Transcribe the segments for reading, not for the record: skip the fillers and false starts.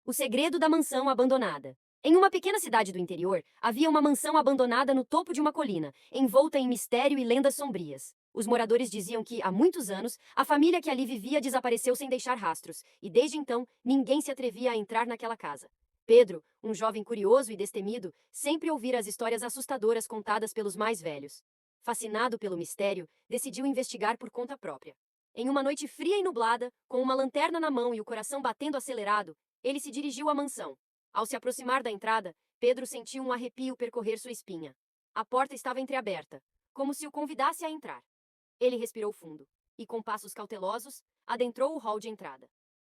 O segredo da mansão abandonada. Em uma pequena cidade do interior, havia uma mansão abandonada no topo de uma colina, envolta em mistério e lendas sombrias. Os moradores diziam que, há muitos anos, a família que ali vivia desapareceu sem deixar rastros, e desde então, ninguém se atrevia a entrar naquela casa. Pedro, um jovem curioso e destemido, sempre ouvira as histórias assustadoras contadas pelos mais velhos. Fascinado pelo mistério, decidiu investigar por conta própria. Em uma noite fria e nublada, com uma lanterna na mão e o coração batendo acelerado, ele se dirigiu à mansão. Ao se aproximar da entrada, Pedro sentiu um arrepio percorrer sua espinha. A porta estava entreaberta, como se o convidasse a entrar. Ele respirou fundo e, com passos cautelosos, adentrou o hall de entrada.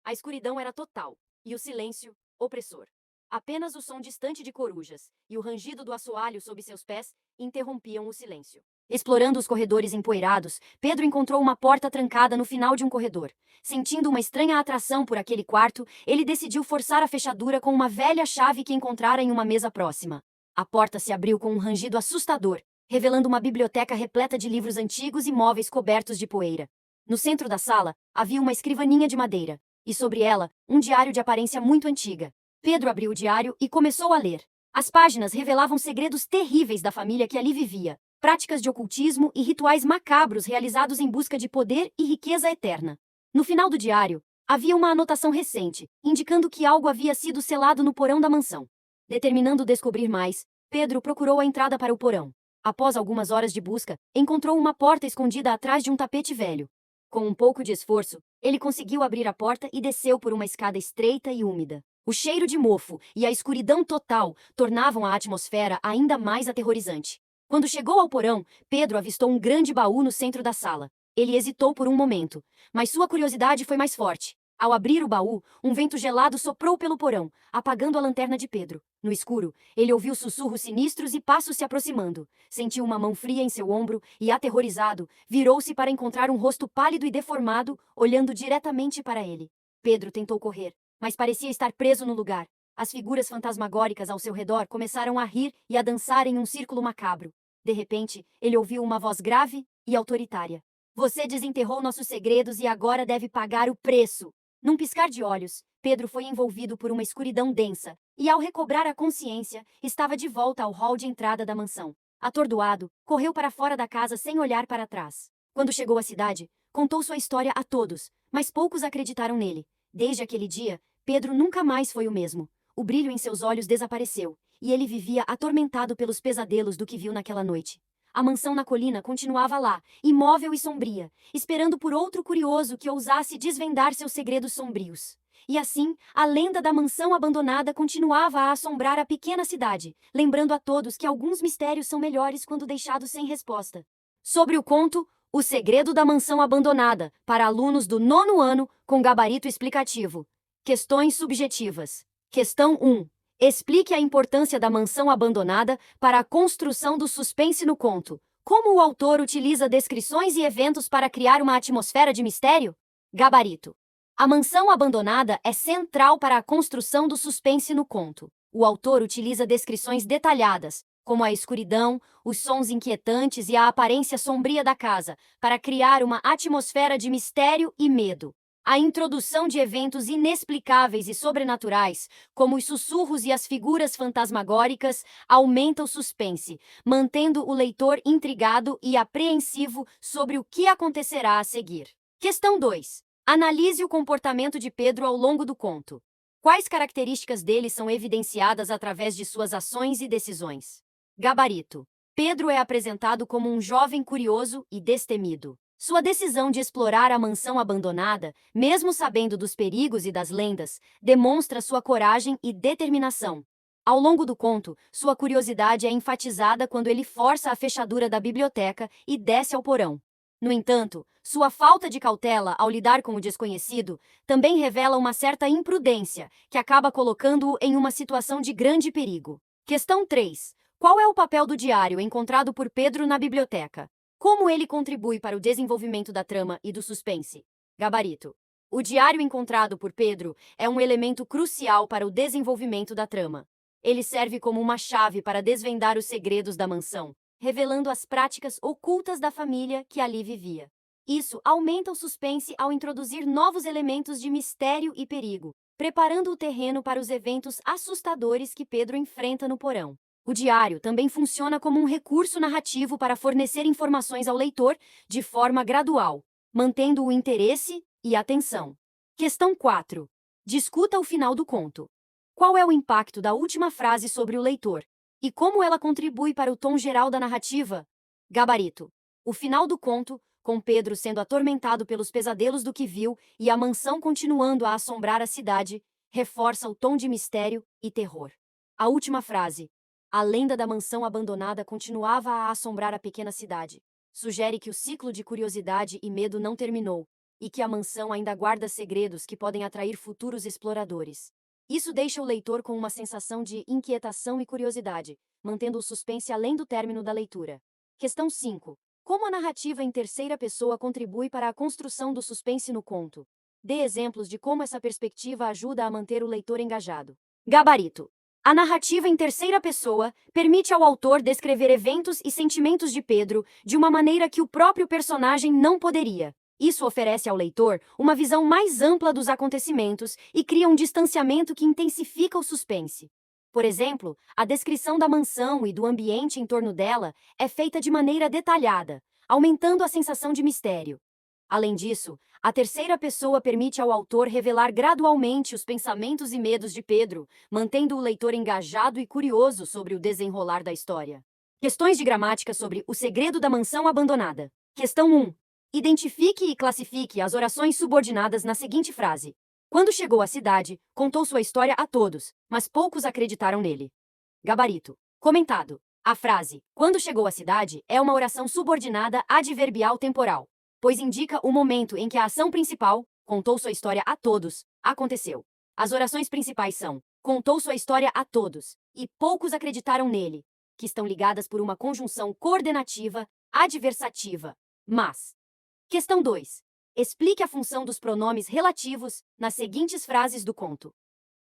A escuridão era total e o silêncio, opressor. Apenas o som distante de corujas e o rangido do assoalho sob seus pés interrompiam o silêncio. Explorando os corredores empoeirados, Pedro encontrou uma porta trancada no final de um corredor. Sentindo uma estranha atração por aquele quarto, ele decidiu forçar a fechadura com uma velha chave que encontrara em uma mesa próxima. A porta se abriu com um rangido assustador, revelando uma biblioteca repleta de livros antigos e móveis cobertos de poeira. No centro da sala, havia uma escrivaninha de madeira, e sobre ela, um diário de aparência muito antiga. Pedro abriu o diário e começou a ler. As páginas revelavam segredos terríveis da família que ali vivia, práticas de ocultismo e rituais macabros realizados em busca de poder e riqueza eterna. No final do diário, havia uma anotação recente, indicando que algo havia sido selado no porão da mansão. Determinando descobrir mais, Pedro procurou a entrada para o porão. Após algumas horas de busca, encontrou uma porta escondida atrás de um tapete velho. Com um pouco de esforço, ele conseguiu abrir a porta e desceu por uma escada estreita e úmida. O cheiro de mofo e a escuridão total tornavam a atmosfera ainda mais aterrorizante. Quando chegou ao porão, Pedro avistou um grande baú no centro da sala. Ele hesitou por um momento, mas sua curiosidade foi mais forte. Ao abrir o baú, um vento gelado soprou pelo porão, apagando a lanterna de Pedro. No escuro, ele ouviu sussurros sinistros e passos se aproximando. Sentiu uma mão fria em seu ombro e, aterrorizado, virou-se para encontrar um rosto pálido e deformado, olhando diretamente para ele. Pedro tentou correr, mas parecia estar preso no lugar. As figuras fantasmagóricas ao seu redor começaram a rir e a dançar em um círculo macabro. De repente, ele ouviu uma voz grave e autoritária. Você desenterrou nossos segredos e agora deve pagar o preço. Num piscar de olhos, Pedro foi envolvido por uma escuridão densa e, ao recobrar a consciência, estava de volta ao hall de entrada da mansão. Atordoado, correu para fora da casa sem olhar para trás. Quando chegou à cidade, contou sua história a todos, mas poucos acreditaram nele. Desde aquele dia, Pedro nunca mais foi o mesmo. O brilho em seus olhos desapareceu, e ele vivia atormentado pelos pesadelos do que viu naquela noite. A mansão na colina continuava lá, imóvel e sombria, esperando por outro curioso que ousasse desvendar seus segredos sombrios. E assim, a lenda da mansão abandonada continuava a assombrar a pequena cidade, lembrando a todos que alguns mistérios são melhores quando deixados sem resposta. Sobre o conto O Segredo da Mansão Abandonada, para alunos do 9º ano, com gabarito explicativo. Questões subjetivas. Questão 1. Explique a importância da mansão abandonada para a construção do suspense no conto. Como o autor utiliza descrições e eventos para criar uma atmosfera de mistério? Gabarito. A mansão abandonada é central para a construção do suspense no conto. O autor utiliza descrições detalhadas, como a escuridão, os sons inquietantes e a aparência sombria da casa, para criar uma atmosfera de mistério e medo. A introdução de eventos inexplicáveis e sobrenaturais, como os sussurros e as figuras fantasmagóricas, aumenta o suspense, mantendo o leitor intrigado e apreensivo sobre o que acontecerá a seguir. Questão 2. Analise o comportamento de Pedro ao longo do conto. Quais características dele são evidenciadas através de suas ações e decisões? Gabarito. Pedro é apresentado como um jovem curioso e destemido. Sua decisão de explorar a mansão abandonada, mesmo sabendo dos perigos e das lendas, demonstra sua coragem e determinação. Ao longo do conto, sua curiosidade é enfatizada quando ele força a fechadura da biblioteca e desce ao porão. No entanto, sua falta de cautela ao lidar com o desconhecido também revela uma certa imprudência, que acaba colocando-o em uma situação de grande perigo. Questão 3. Qual é o papel do diário encontrado por Pedro na biblioteca? Como ele contribui para o desenvolvimento da trama e do suspense? Gabarito. O diário encontrado por Pedro é um elemento crucial para o desenvolvimento da trama. Ele serve como uma chave para desvendar os segredos da mansão, revelando as práticas ocultas da família que ali vivia. Isso aumenta o suspense ao introduzir novos elementos de mistério e perigo. preparando o terreno para os eventos assustadores que Pedro enfrenta no porão. O diário também funciona como um recurso narrativo para fornecer informações ao leitor de forma gradual, mantendo o interesse e atenção. Questão 4. Discuta o final do conto. Qual é o impacto da última frase sobre o leitor? E como ela contribui para o tom geral da narrativa? Gabarito. O final do conto, com Pedro sendo atormentado pelos pesadelos do que viu e a mansão continuando a assombrar a cidade, reforça o tom de mistério e terror. A última frase, a lenda da mansão abandonada continuava a assombrar a pequena cidade, sugere que o ciclo de curiosidade e medo não terminou, e que a mansão ainda guarda segredos que podem atrair futuros exploradores. Isso deixa o leitor com uma sensação de inquietação e curiosidade, mantendo o suspense além do término da leitura. Questão 5. Como a narrativa em terceira pessoa contribui para a construção do suspense no conto? Dê exemplos de como essa perspectiva ajuda a manter o leitor engajado. Gabarito. A narrativa em terceira pessoa permite ao autor descrever eventos e sentimentos de Pedro de uma maneira que o próprio personagem não poderia. Isso oferece ao leitor uma visão mais ampla dos acontecimentos e cria um distanciamento que intensifica o suspense. Por exemplo, a descrição da mansão e do ambiente em torno dela é feita de maneira detalhada, aumentando a sensação de mistério. Além disso, a terceira pessoa permite ao autor revelar gradualmente os pensamentos e medos de Pedro, mantendo o leitor engajado e curioso sobre o desenrolar da história. Questões de gramática sobre o segredo da mansão abandonada. Questão 1. Identifique e classifique as orações subordinadas na seguinte frase. Quando chegou à cidade, contou sua história a todos, mas poucos acreditaram nele. Gabarito. Comentado. A frase, quando chegou à cidade, é uma oração subordinada adverbial temporal, pois indica o momento em que a ação principal, contou sua história a todos, aconteceu. As orações principais são, contou sua história a todos, e poucos acreditaram nele, que estão ligadas por uma conjunção coordenativa, adversativa, mas. Questão 2. Explique a função dos pronomes relativos nas seguintes frases do conto.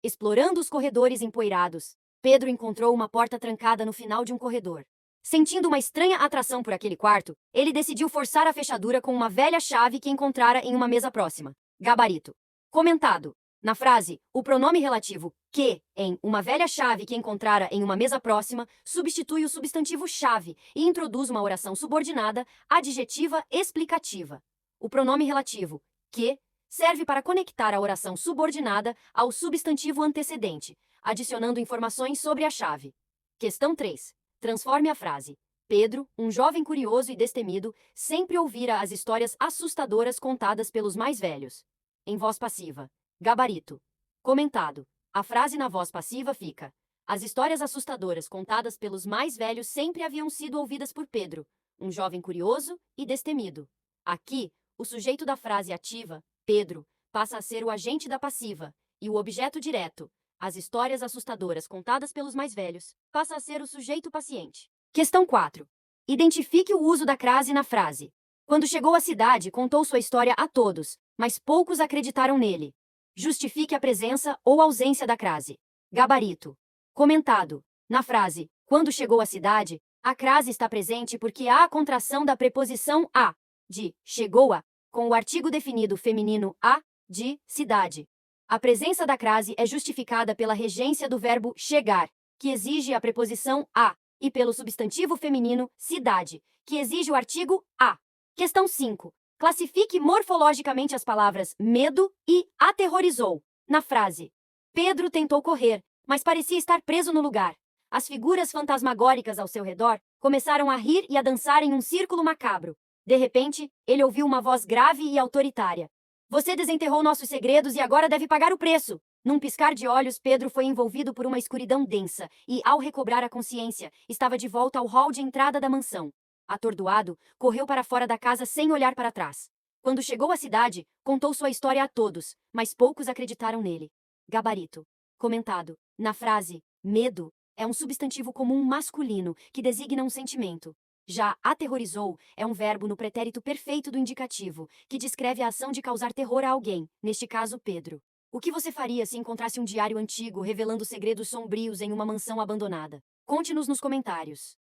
Explorando os corredores empoeirados, Pedro encontrou uma porta trancada no final de um corredor. Sentindo uma estranha atração por aquele quarto, ele decidiu forçar a fechadura com uma velha chave que encontrara em uma mesa próxima. Gabarito. Comentado. Na frase, o pronome relativo que, em uma velha chave que encontrara em uma mesa próxima, substitui o substantivo chave e introduz uma oração subordinada, adjetiva explicativa. O pronome relativo que serve para conectar a oração subordinada ao substantivo antecedente, adicionando informações sobre a chave. Questão 3. Transforme a frase. Pedro, um jovem curioso e destemido, sempre ouvira as histórias assustadoras contadas pelos mais velhos. Em voz passiva. Gabarito. Comentado. A frase na voz passiva fica. As histórias assustadoras contadas pelos mais velhos sempre haviam sido ouvidas por Pedro, um jovem curioso e destemido. Aqui, o sujeito da frase ativa, Pedro, passa a ser o agente da passiva, e o objeto direto, as histórias assustadoras contadas pelos mais velhos, passa a ser o sujeito paciente. Questão 4. Identifique o uso da crase na frase. Quando chegou à cidade, contou sua história a todos, mas poucos acreditaram nele. Justifique a presença ou ausência da crase. Gabarito. Comentado. Na frase, quando chegou à cidade, a crase está presente porque há a contração da preposição a, de chegou a, com o artigo definido feminino a, de cidade. A presença da crase é justificada pela regência do verbo chegar, que exige a preposição a, e pelo substantivo feminino cidade, que exige o artigo a. Questão 5. Classifique morfologicamente as palavras medo e aterrorizou. Na frase, Pedro tentou correr, mas parecia estar preso no lugar. As figuras fantasmagóricas ao seu redor começaram a rir e a dançar em um círculo macabro. De repente, ele ouviu uma voz grave e autoritária. Você desenterrou nossos segredos e agora deve pagar o preço. Num piscar de olhos, Pedro foi envolvido por uma escuridão densa e, ao recobrar a consciência, estava de volta ao hall de entrada da mansão. Atordoado, correu para fora da casa sem olhar para trás. Quando chegou à cidade, contou sua história a todos, mas poucos acreditaram nele. Gabarito. Comentado. Na frase, medo, é um substantivo comum masculino que designa um sentimento. Já aterrorizou é um verbo no pretérito perfeito do indicativo, que descreve a ação de causar terror a alguém, neste caso Pedro. O que você faria se encontrasse um diário antigo revelando segredos sombrios em uma mansão abandonada? Conte-nos nos comentários.